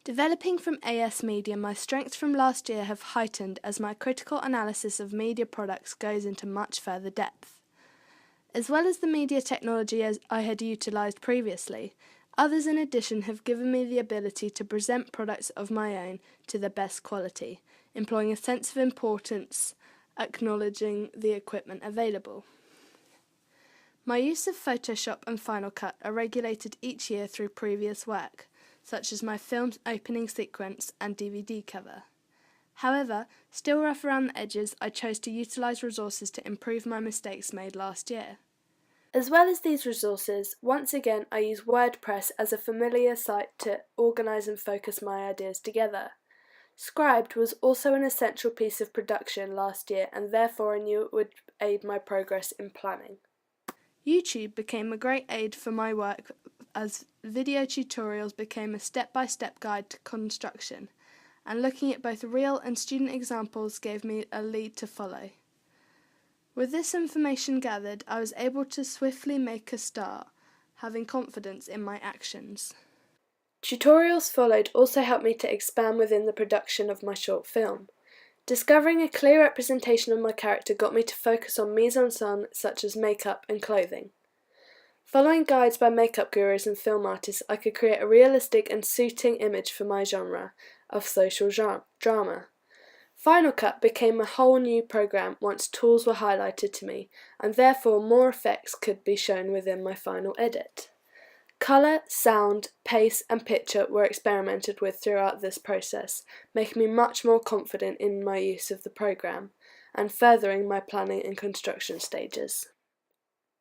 Developing from AS Media, my strengths from last year have heightened as my critical analysis of media products goes into much further depth. As well as the media technology as I had utilised previously, others in addition have given me the ability to present products of my own to the best quality, employing a sense of importance, acknowledging the equipment available. My use of Photoshop and Final Cut are regulated each year through previous work, such as my film's opening sequence and DVD cover. However, still rough around the edges, I chose to utilise resources to improve my mistakes made last year. As well as these resources, once again I use WordPress as a familiar site to organise and focus my ideas together. Scribd was also an essential piece of production last year, and therefore I knew it would aid my progress in planning. YouTube became a great aid for my work as video tutorials became a step-by-step guide to construction, and looking at both real and student examples gave me a lead to follow. With this information gathered, I was able to swiftly make a start, having confidence in my actions. Tutorials followed also helped me to expand within the production of my short film. Discovering a clear representation of my character got me to focus on mise-en-scène such as makeup and clothing. Following guides by makeup gurus and film artists, I could create a realistic and suiting image for my genre of social drama. Final Cut became a whole new program once tools were highlighted to me, and therefore more effects could be shown within my final edit. Colour, sound, pace and picture were experimented with throughout this process, making me much more confident in my use of the programme, and furthering my planning and construction stages.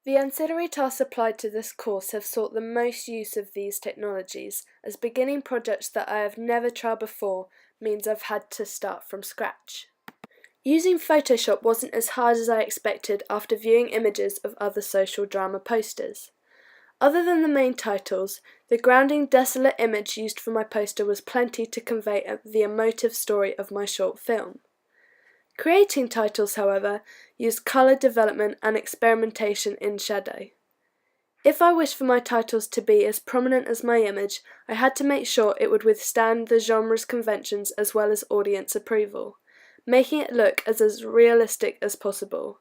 The ancillary tasks applied to this course have sought the most use of these technologies, as beginning projects that I have never tried before means I've had to start from scratch. Using Photoshop wasn't as hard as I expected after viewing images of other social drama posters. Other than the main titles, the grounding, desolate image used for my poster was plenty to convey the emotive story of my short film. Creating titles, however, used colour development and experimentation in shadow. If I wished for my titles to be as prominent as my image, I had to make sure it would withstand the genre's conventions as well as audience approval, making it look as realistic as possible.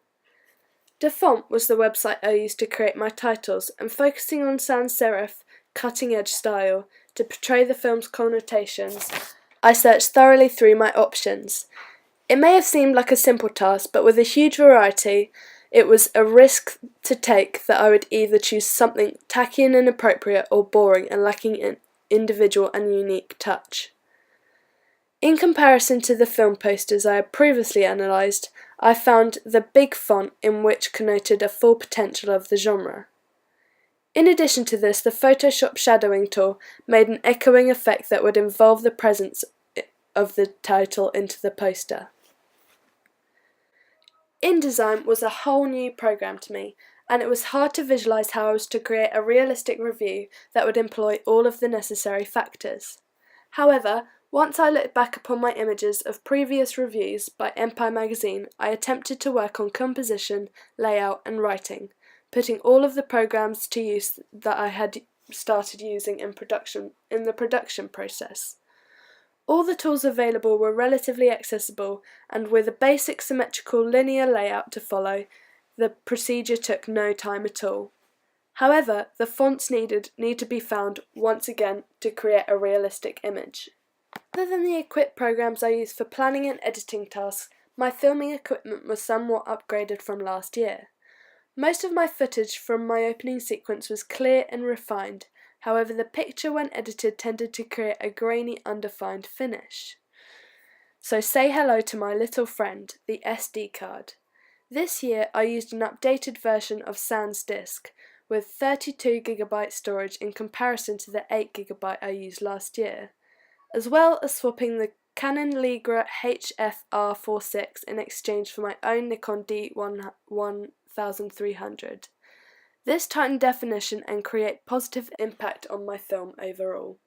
Dafont was the website I used to create my titles, and focusing on sans serif, cutting-edge style, to portray the film's connotations, I searched thoroughly through my options. It may have seemed like a simple task, but with a huge variety, it was a risk to take that I would either choose something tacky and inappropriate or boring and lacking an individual and unique touch. In comparison to the film posters I had previously analysed, I found the big font in which connoted a full potential of the genre. In addition to this, the Photoshop shadowing tool made an echoing effect that would involve the presence of the title into the poster. InDesign was a whole new program to me, and it was hard to visualise how I was to create a realistic review that would employ all of the necessary factors. However, once I looked back upon my images of previous reviews by Empire magazine, I attempted to work on composition, layout and writing, putting all of the programs to use that I had started using in the production process. All the tools available were relatively accessible, and with a basic symmetrical linear layout to follow, the procedure took no time at all. However, the fonts need to be found once again to create a realistic image. Other than the equipped programs I used for planning and editing tasks, my filming equipment was somewhat upgraded from last year. Most of my footage from my opening sequence was clear and refined, however the picture when edited tended to create a grainy, undefined finish. So say hello to my little friend, the SD card. This year I used an updated version of SanDisk, with 32GB storage in comparison to the 8GB I used last year, as well as swapping the Canon Legra HF-R46 in exchange for my own Nikon D1300. This tightened definition and create positive impact on my film overall.